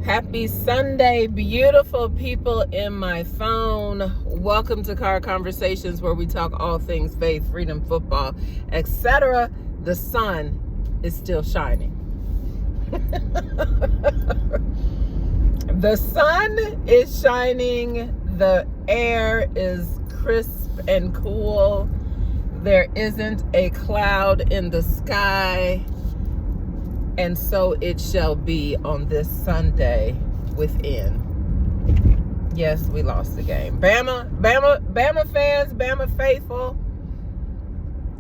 Happy Sunday, beautiful people in my phone. Welcome to Car Conversations, where we talk all things faith, freedom, football, etc. The sun is still shining. The sun is shining. The air is crisp and cool. There isn't a cloud in the sky. And so it shall be on this Sunday within. Yes, we lost the game. Bama fans, Bama faithful.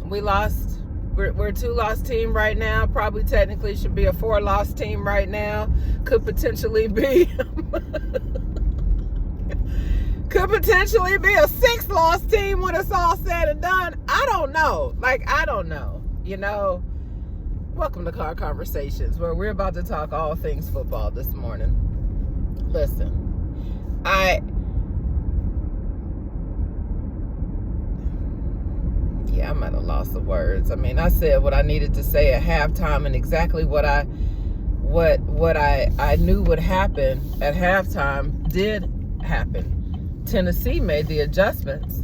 We lost. We're a 2-loss team right now. Probably technically should be a 4-loss team right now. Could potentially be a 6-loss team when it's all said and done. I don't know. I don't know. Welcome to Car Conversations, where we're about to talk all things football this morning. Listen, I'm at a loss of words. I said what I needed to say at halftime, and exactly what I knew would happen at halftime did happen. Tennessee made the adjustments.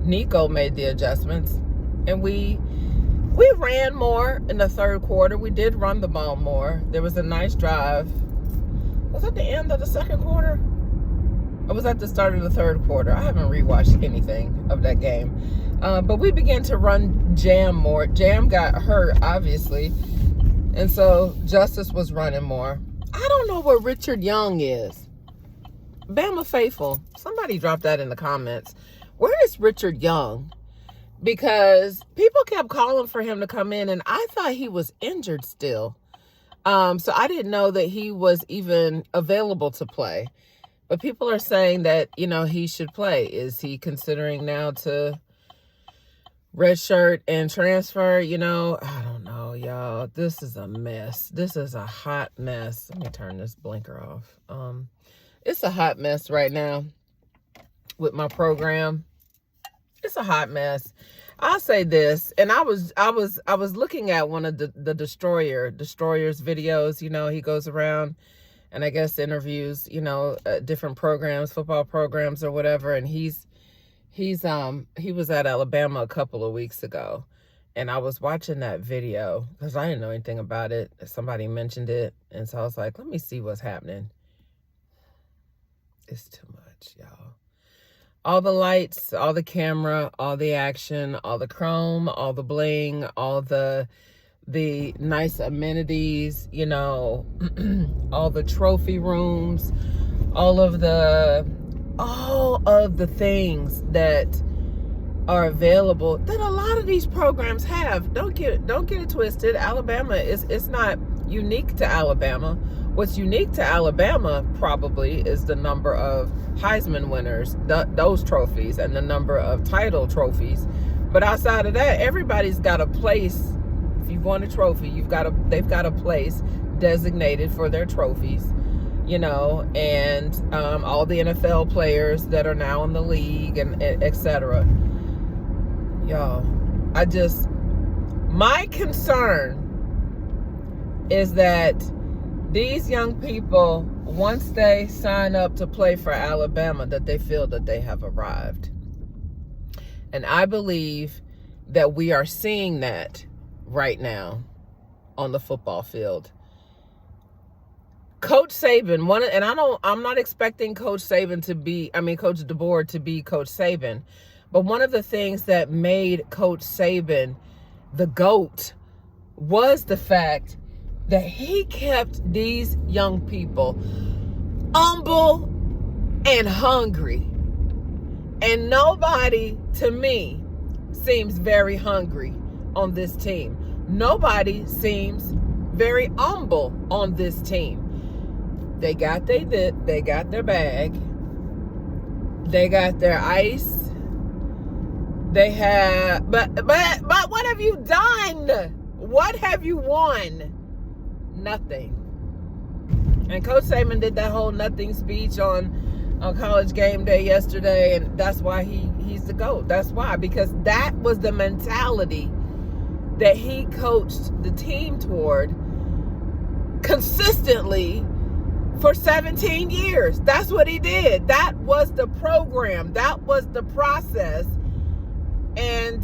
Nico made the adjustments. And we ran more in the third quarter. We did run the ball more. There was a nice drive. Was that the end of the second quarter? Or was that the start of the third quarter? I haven't rewatched anything of that game. But we began to run Jam more. Jam got hurt, obviously. And so Justice was running more. I don't know where Richard Young is. Bama faithful. Somebody dropped that in the comments. Where is Richard Young? Because people kept calling for him to come in, and I thought he was injured still. So I didn't know that he was even available to play. But people are saying that, he should play. Is he considering now to redshirt and transfer? I don't know, y'all. This is a mess. This is a hot mess. Let me turn this blinker off. It's a hot mess right now with my program. It's a hot mess. I'll say this, and I was looking at one of the Destroyer's videos. He goes around and I guess interviews, different programs, football programs or whatever. And he was at Alabama a couple of weeks ago, and I was watching that video because I didn't know anything about it. Somebody mentioned it, and so I was like, let me see what's happening. It's too much, y'all. All the lights, all the camera, all the action, all the chrome, all the bling, all the nice amenities, all the trophy rooms, all of the things that are available that a lot of these programs have. Don't get it twisted. Alabama it's not unique to Alabama. What's unique to Alabama probably is the number of Heisman winners, those trophies, and the number of title trophies. But outside of that, everybody's got a place. If you've won a trophy, they've got a place designated for their trophies, and all the NFL players that are now in the league and etc. Y'all, my concern is that these young people, once they sign up to play for Alabama, that they feel that they have arrived. And I believe that we are seeing that right now on the football field. Coach Saban, I'm not expecting Coach DeBoer to be Coach Saban, but one of the things that made Coach Saban the GOAT was the fact that he kept these young people humble and hungry. And nobody, to me, seems very hungry on this team. Nobody seems very humble on this team. They got their bag. They got their ice. They have, but what have you done? What have you won? Nothing. And Coach Saban did that whole nothing speech on College Game Day yesterday, and that's why he's the GOAT. That's why, because that was the mentality that he coached the team toward consistently for 17 years. That's what he did. That was the program. That was the process. And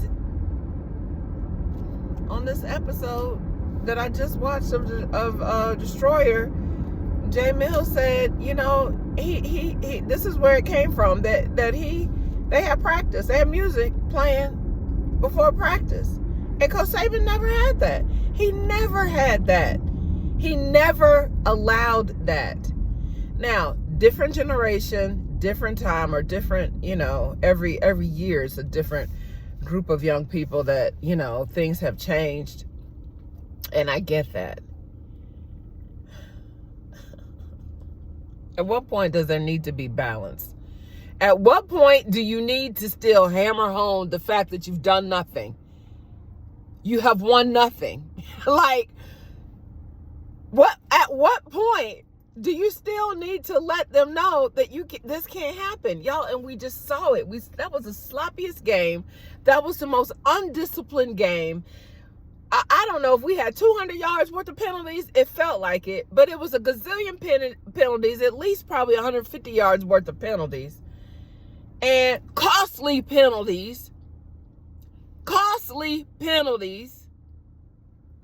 on this episode that I just watched of Destroyer, Jay Mills said, you know, he this is where it came from, that they had practice. They had music playing before practice. And Coach Saban never had that. He never had that. He never allowed that. Now, different generation, different time, or different, you know, every year is a different group of young people that, you know, things have changed. And I get that. At what point does there need to be balance? At what point do you need to still hammer home the fact that you've done nothing? You have won nothing. Like, at what point do you still need to let them know that this can't happen? Y'all, and we just saw it. That was the sloppiest game. That was the most undisciplined game. I don't know if we had 200 yards worth of penalties. It felt like it, but it was a gazillion penalties, at least probably 150 yards worth of penalties, and costly penalties.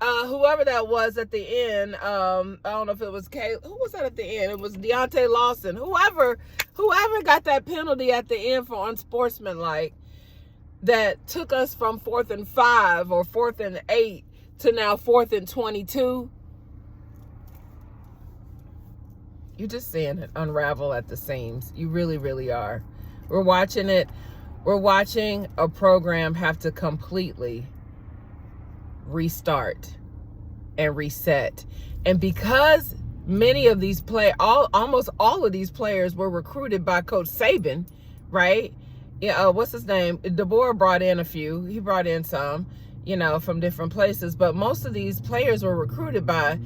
Whoever that was at the end, I don't know if it was who was that at the end? It was Deontay Lawson. Whoever got that penalty at the end for unsportsmanlike, that took us from 4th and 5 or 4th and 8 to now 4th and 22. You're just seeing it unravel at the seams. You really, really are. We're watching it. We're watching a program have to completely restart and reset. And because many of these almost all of these players were recruited by Coach Saban, right? Yeah, what's his name? DeBoer brought in a few. He brought in some, you know, from different places. But most of these players were recruited by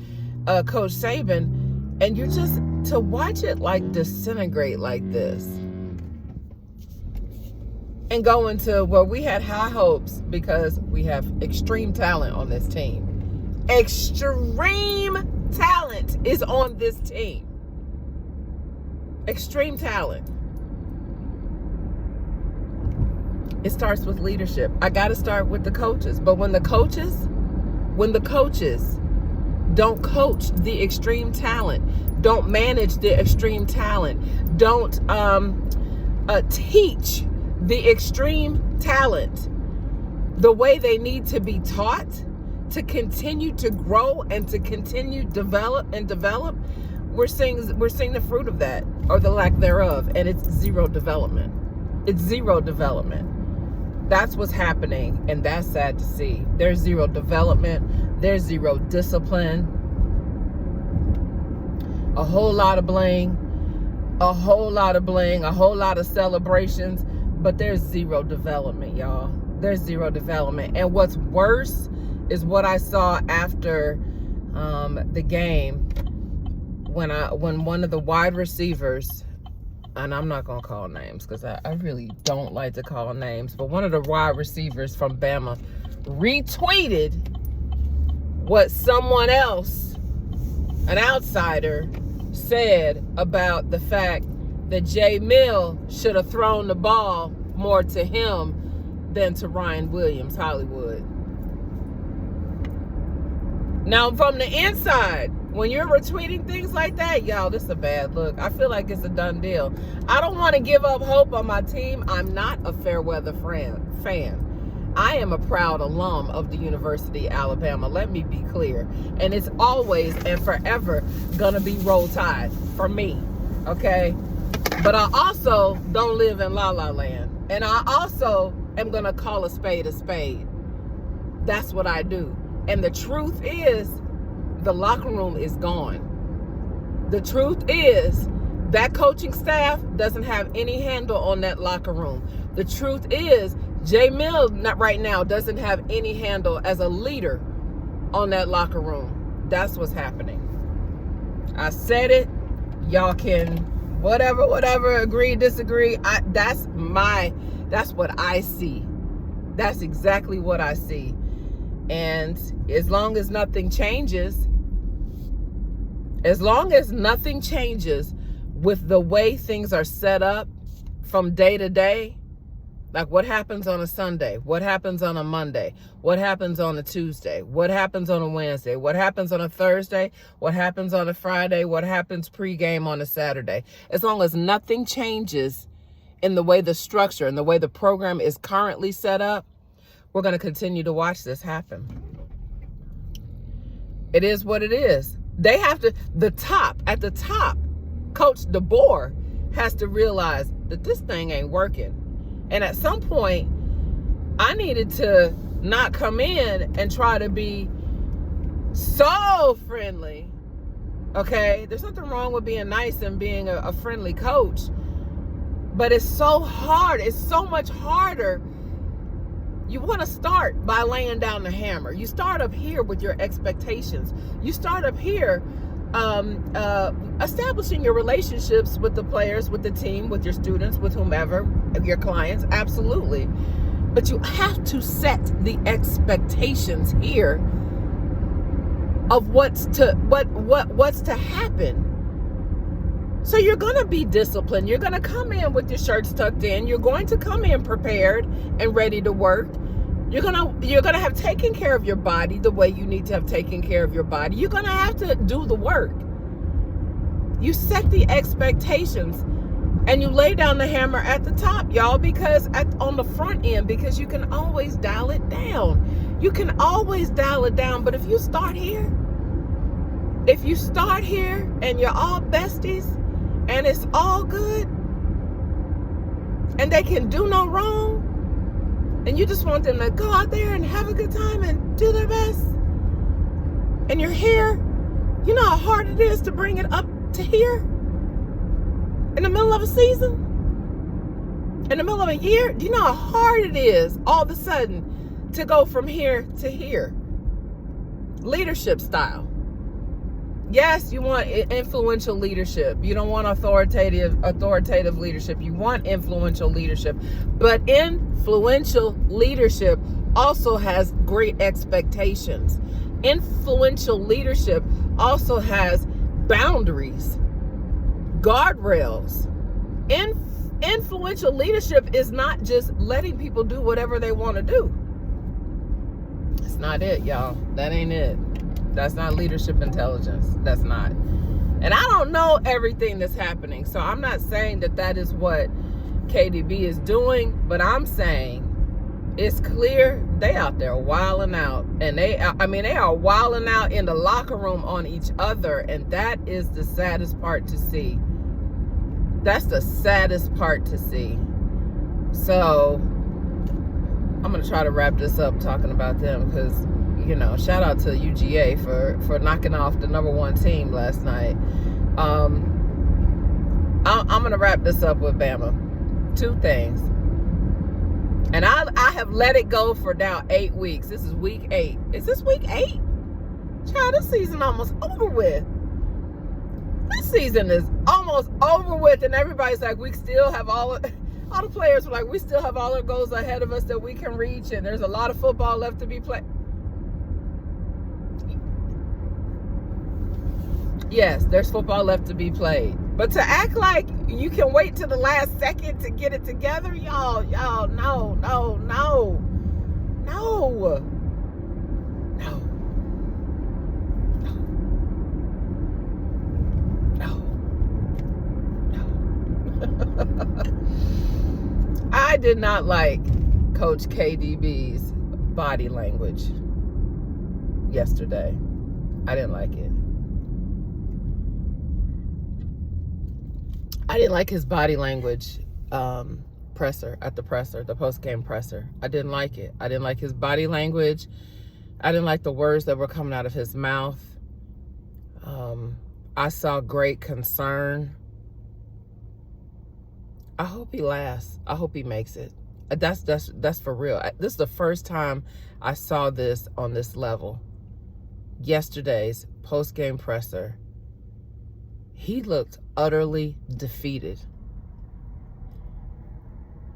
Coach Saban. And you're just, to watch it like disintegrate like this. And go into, well, we had high hopes because we have extreme talent on this team. Extreme talent is on this team. Extreme talent. It starts with leadership. I got to start with the coaches. But when the coaches don't coach the extreme talent, don't manage the extreme talent, don't teach the extreme talent the way they need to be taught to continue to grow and to continue develop, we're seeing the fruit of that, or the lack thereof, and it's zero development. It's zero development. That's what's happening, and that's sad to see. There's zero development. There's zero discipline. A whole lot of bling. A whole lot of celebrations, but there's zero development, y'all. There's zero development. And what's worse is what I saw after the game when one of the wide receivers, and I'm not going to call names because I really don't like to call names, but one of the wide receivers from Bama retweeted what someone else, an outsider, said about the fact that Jay Mill should have thrown the ball more to him than to Ryan Williams, Hollywood. Now, from the inside, when you're retweeting things like that, y'all, this is a bad look. I feel like it's a done deal. I don't want to give up hope on my team. I'm not a Fairweather fan. I am a proud alum of the University of Alabama. Let me be clear. And it's always and forever gonna be Roll Tide for me, okay? But I also don't live in La La Land. And I also am gonna call a spade a spade. That's what I do. And the truth is, the locker room is gone. The truth is, that coaching staff doesn't have any handle on that locker room. The truth is, Jay Mills right now doesn't have any handle as a leader on that locker room. That's what's happening. I said it. Y'all can whatever, agree, disagree. That's what I see. That's exactly what I see. And as long as nothing changes, As long as nothing changes with the way things are set up from day to day, like what happens on a Sunday, what happens on a Monday, what happens on a Tuesday, what happens on a Wednesday, what happens on a Thursday, what happens on a Friday, what happens pregame on a Saturday. As long as nothing changes in the way the structure and the way the program is currently set up, we're going to continue to watch this happen. It is what it is. They have to, at the top, Coach DeBoer has to realize that this thing ain't working. And at some point, I needed to not come in and try to be so friendly. Okay? There's nothing wrong with being nice and being a friendly coach. But it's so hard. It's so much harder. You want to start by laying down the hammer. You start up here with your expectations. You start up here establishing your relationships with the players, with the team, with your students, with whomever, your clients, absolutely. But you have to set the expectations here of what's to happen. So you're going to be disciplined. You're going to come in with your shirts tucked in. You're going to come in prepared and ready to work. You're going to have taken care of your body the way you need to have taken care of your body. You're going to have to do the work. You set the expectations and you lay down the hammer at the top, y'all, because on the front end, because you can always dial it down. You can always dial it down. But if you start here and you're all besties, and it's all good, and they can do no wrong, and you just want them to go out there and have a good time and do their best, and you're here, you know how hard it is to bring it up to here in the middle of a season, in the middle of a year. Do you know how hard it is all of a sudden to go from here to here? Leadership style. Yes, you want influential leadership. You don't want authoritative leadership. You want influential leadership. But influential leadership also has great expectations. Influential leadership also has boundaries, guardrails. Influential leadership is not just letting people do whatever they want to do. It's not it, y'all. That ain't it. That's not leadership intelligence. That's not. And I don't know everything that's happening. So I'm not saying that is what KDB is doing. But I'm saying it's clear they out there wilding out. And they are wilding out in the locker room on each other. And that is the saddest part to see. That's the saddest part to see. So I'm going to try to wrap this up talking about them because, you know, shout out to UGA for knocking off the #1 team last night. I'm going to wrap this up with Bama. 2 things. And I have let it go for now 8 weeks. This is week 8. Is this week 8? Child, this season almost over with. This season is almost over with, and everybody's like, we still have all the players were like, we still have all the goals ahead of us that we can reach, and there's a lot of football left to be played. Yes, there's football left to be played. But to act like you can wait till the last second to get it together, y'all, no. I did not like Coach KDB's body language yesterday. I didn't like it. I didn't like his body language the post-game presser. I didn't like it. I didn't like his body language. I didn't like the words that were coming out of his mouth. I saw great concern. I hope he lasts. I hope he makes it. That's for real. This is the first time I saw this on this level. Yesterday's post-game presser. He looked utterly defeated.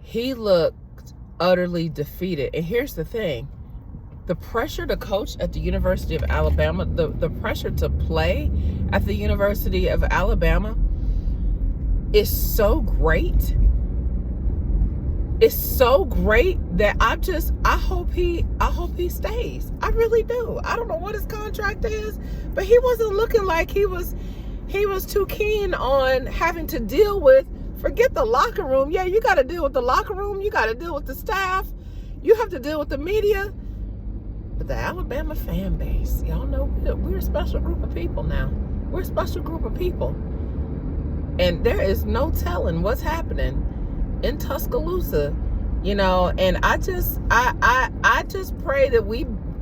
He looked utterly defeated. And here's the thing. The pressure to coach at the University of Alabama, the pressure to play at the University of Alabama is so great. It's so great that I hope he stays. I really do. I don't know what his contract is, but he wasn't looking like he was too keen on having to deal with, forget the locker room. Yeah, you got to deal with the locker room. You got to deal with the staff. You have to deal with the media. But the Alabama fan base, y'all know we're a special group of people now. We're a special group of people. And there is no telling what's happening in Tuscaloosa, and I just pray that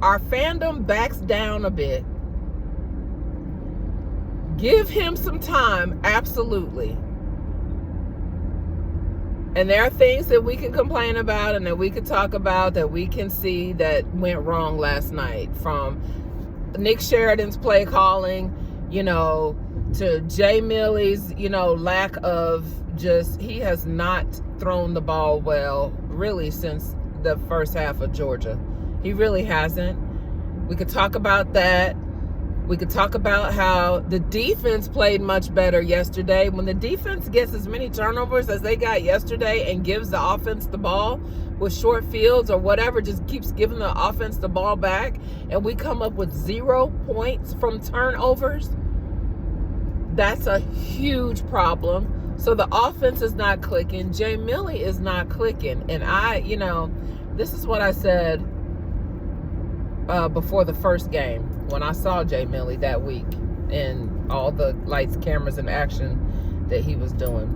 our fandom backs down a bit. Give him some time, absolutely. And there are things that we can complain about and that we can talk about, that we can see that went wrong last night, from Nick Sheridan's play calling, to Jay Millie's, lack of he has not thrown the ball well, really, since the first half of Georgia. He really hasn't. We could talk about that. We could talk about how the defense played much better yesterday. When the defense gets as many turnovers as they got yesterday and gives the offense the ball with short fields or whatever, just keeps giving the offense the ball back, and we come up with 0 points from turnovers, that's a huge problem. So the offense is not clicking. Jay Millie is not clicking. And this is what I said before the first game when I saw Jay Millie that week and all the lights, cameras, and action that he was doing.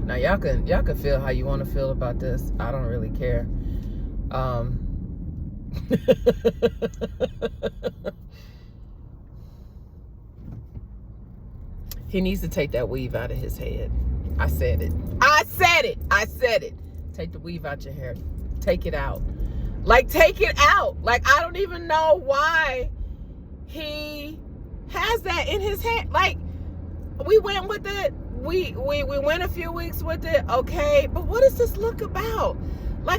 Now y'all can feel how you want to feel about this. I don't really care. He needs to take that weave out of his head. I said it. Take the weave out your hair. Take it out. Take it out. I don't even know why he has that in his head. We went with it. We went a few weeks with it. Okay. But what is this look about?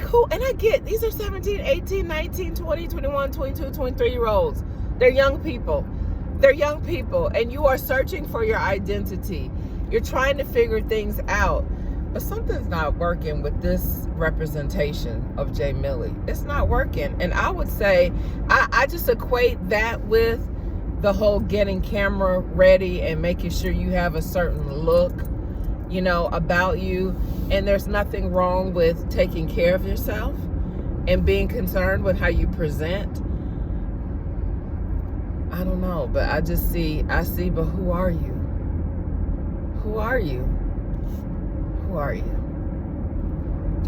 Who? And I get, these are 17, 18, 19, 20, 21, 22, 23-year-olds. They're young people. And you are searching for your identity. You're trying to figure things out. But something's not working with this representation of Jay Millie. It's not working. And I would say, I just equate that with the whole getting camera ready and making sure you have a certain look, about you. And there's nothing wrong with taking care of yourself and being concerned with how you present. I don't know, but I see, but who are you? Who are you? Who are you?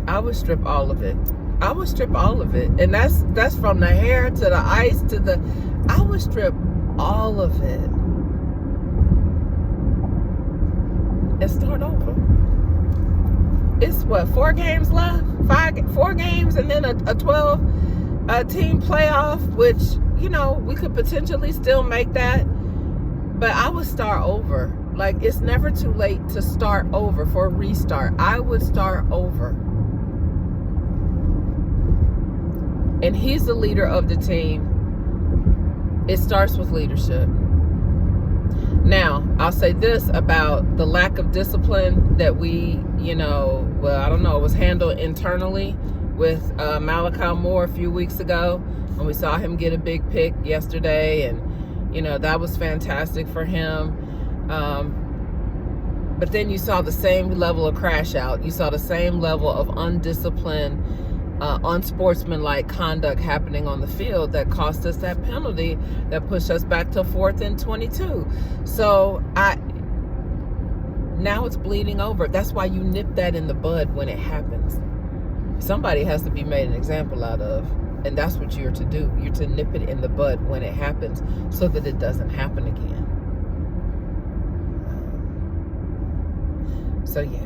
I would strip all of it. And that's from the hair to the ice to I would strip all of it and start over. It's 4 games left? 4 games and then a 12 team playoff, which, we could potentially still make that. But I would start over. It's never too late to start over, for a restart. I would start over. And he's the leader of the team. It starts with leadership. Now, I'll say this about the lack of discipline that we, I don't know, it was handled internally with Malachi Moore a few weeks ago. And we saw him get a big pick yesterday. And, that was fantastic for him. But then you saw the same level of crash out. You saw the same level of undisciplined, unsportsmanlike conduct happening on the field that cost us that penalty that pushed us back to 4th and 22. So now it's bleeding over. That's why you nip that in the bud when it happens. Somebody has to be made an example out of. And that's what you're to do. You're to nip it in the bud when it happens so that it doesn't happen again. So, yeah.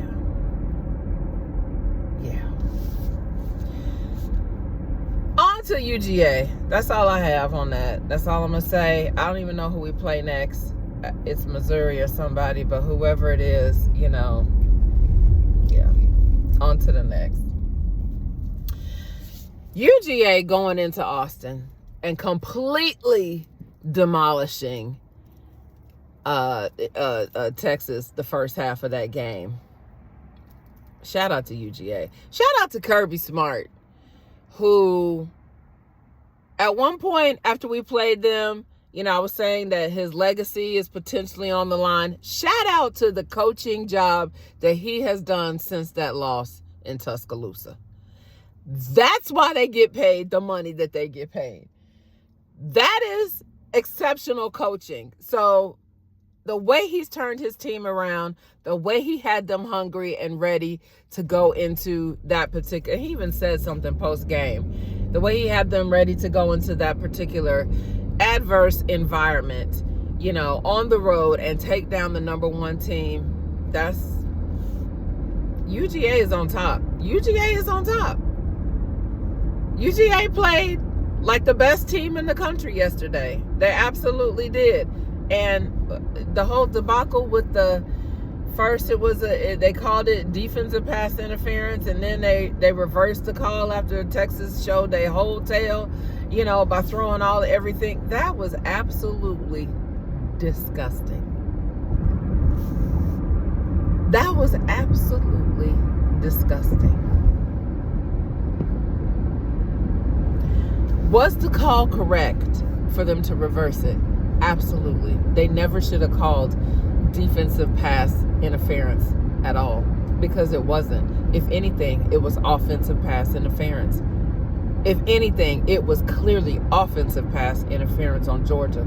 On to UGA. That's all I have on that. That's all I'm going to say. I don't even know who we play next. It's Missouri or somebody, but whoever it is, yeah. On to the next. UGA going into Austin and completely demolishing Texas the first half of that game. Shout out to UGA. Shout out to Kirby Smart, who at one point after we played them, I was saying that his legacy is potentially on the line. Shout out to the coaching job that he has done since that loss in Tuscaloosa. That's why they get paid the money that they get paid. That is exceptional coaching. So the way he's turned his team around, the way he had them hungry and ready to go into that particular, he even said something post-game, the way he had them ready to go into that particular adverse environment, on the road and take down the number one team, that's, UGA is on top. UGA is on top. UGA played like the best team in the country yesterday. They absolutely did. And the whole debacle with first they called it defensive pass interference, and then they reversed the call after Texas showed their whole tail, by throwing everything. That was absolutely disgusting. That was absolutely disgusting. Was the call correct for them to reverse it? Absolutely. They never should have called defensive pass interference at all, because it wasn't. If anything, it was offensive pass interference. If anything, it was clearly offensive pass interference on Georgia.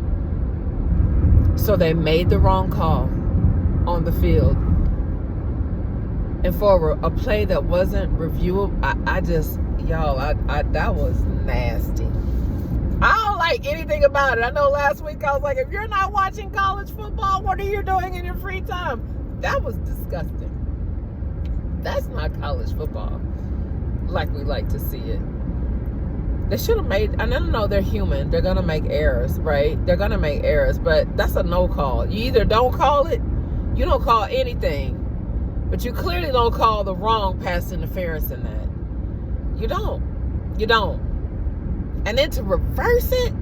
So they made the wrong call on the field. And for a play that wasn't reviewable, that was nasty. I don't like anything about it. I know last week I was like, if you're not watching college football, what are you doing in your free time? That was disgusting. That's not college football like we like to see it. They should have made, and I know they're human. They're going to make errors, right? They're going to make errors, but that's a no call. You either don't call it, you don't call anything, but you clearly don't call the wrong pass interference in that. You don't. You don't. And then to reverse it.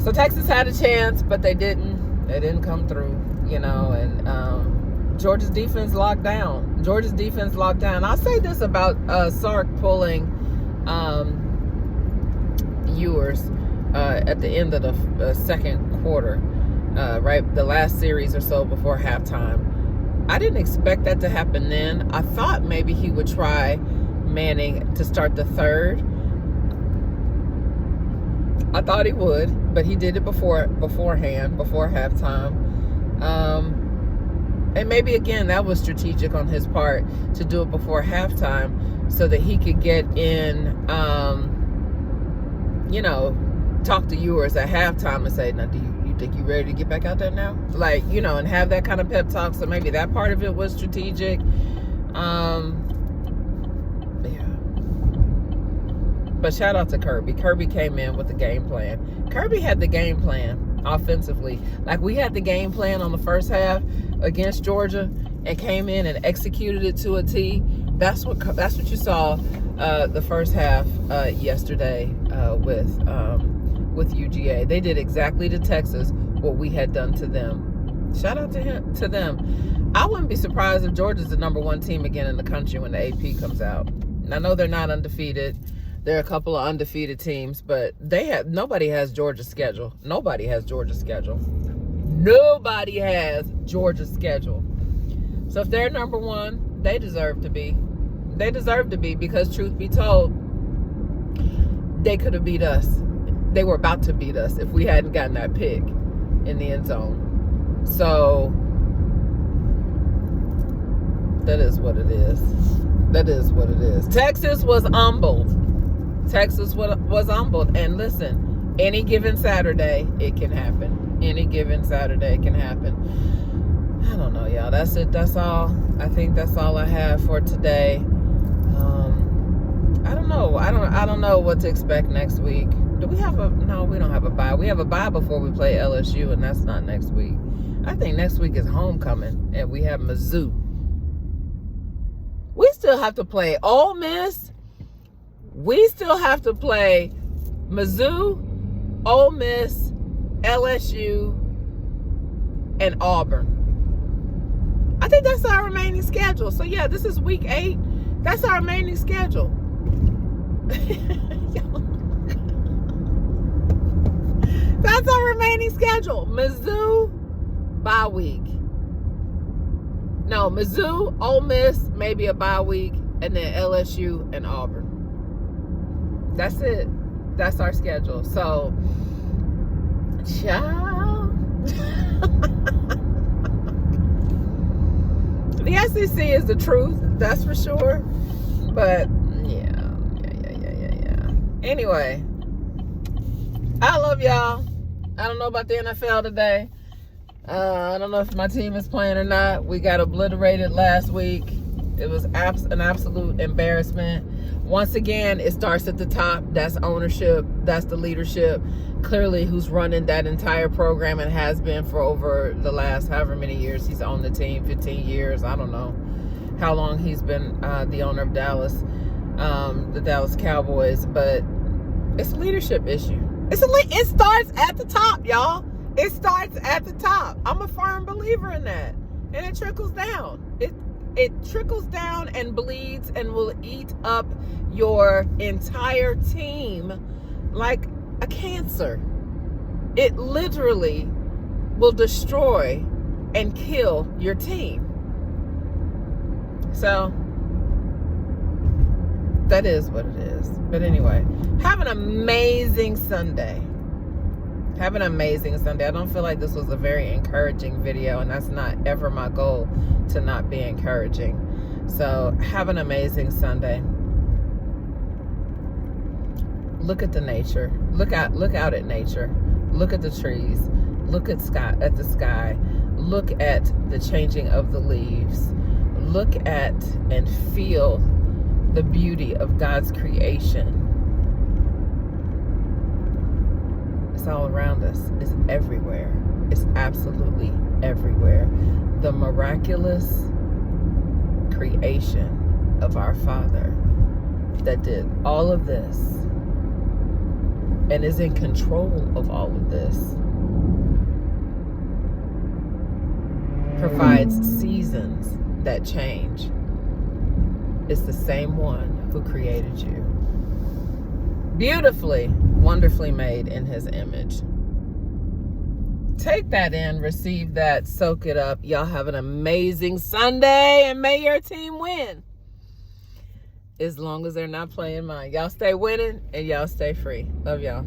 So Texas had a chance, but they didn't. They didn't come through, and Georgia's defense locked down. I'll say this about Sark pulling Ewers at the end of the second quarter, right? The last series or so before halftime. I didn't expect that to happen then. I thought maybe he would try Manning to start the third. I thought he would, but he did it beforehand, before halftime. And maybe again that was strategic on his part to do it before halftime so that he could get in, talk to Ewers at halftime and say, now do you think you're ready to get back out there now? And have that kind of pep talk. So maybe that part of it was strategic. But shout out to Kirby. Kirby came in with the game plan. Kirby had the game plan offensively. Like we had the game plan on the first half against Georgia and came in and executed it to a T. That's what you saw the first half yesterday with UGA. They did exactly to Texas what we had done to them. Shout out to them. I wouldn't be surprised if Georgia's the number one team again in the country when the AP comes out. And I know they're not undefeated. There are a couple of undefeated teams, but nobody has Georgia's schedule. Nobody has Georgia's schedule. So if they're number one, they deserve to be. They deserve to be, because truth be told, they could have beat us. They were about to beat us if we hadn't gotten that pick in the end zone. So that is what it is. Texas was humbled. And listen, any given Saturday, it can happen. I don't know, y'all. That's it. That's all. I think that's all I have for today. I don't know. I don't know what to expect next week. No, we don't have a bye. We have a bye before we play LSU, and that's not next week. I think next week is homecoming, and we have Mizzou. We still have to play Ole Miss. We still have to play Mizzou, Ole Miss, LSU, and Auburn. I think that's our remaining schedule. So yeah, this is week 8. That's our remaining schedule. That's our remaining schedule. Mizzou, bye week. No, Mizzou, Ole Miss, maybe a bye week, and then LSU and Auburn. That's it. That's our schedule. So, ciao. The SEC is the truth, that's for sure. But yeah. Anyway, I love y'all. I don't know about the NFL today. I don't know if my team is playing or not. We got obliterated last week. It was an absolute embarrassment. Once again, it starts at the top. That's ownership. That's the leadership. Clearly, who's running that entire program and has been for over the last however many years he's owned the team, 15 years. I don't know how long he's been the owner of Dallas, the Dallas Cowboys. But it's a leadership issue. It starts at the top, y'all. It starts at the top. I'm a firm believer in that. And it trickles down. It trickles down and bleeds and will eat up your entire team like a cancer. It literally will destroy and kill your team. So that is what it is. But anyway, have an amazing Sunday. Have an amazing Sunday. I don't feel like this was a very encouraging video, and that's not ever my goal, to not be encouraging. So have an amazing Sunday. Look at the nature. Look out at nature. Look at the trees. Look at the sky. Look at the changing of the leaves. Look at and feel the beauty of God's creation. It's all around us. It's everywhere. It's absolutely everywhere. The miraculous creation of our Father that did all of this and is in control of all of this, provides seasons that change. It's the same one who created you. Beautifully, wonderfully made in his image. Take that in, receive that, soak it up. Y'all have an amazing Sunday, and may your team win. As long as they're not playing mine. Y'all stay winning, and y'all stay free. Love y'all.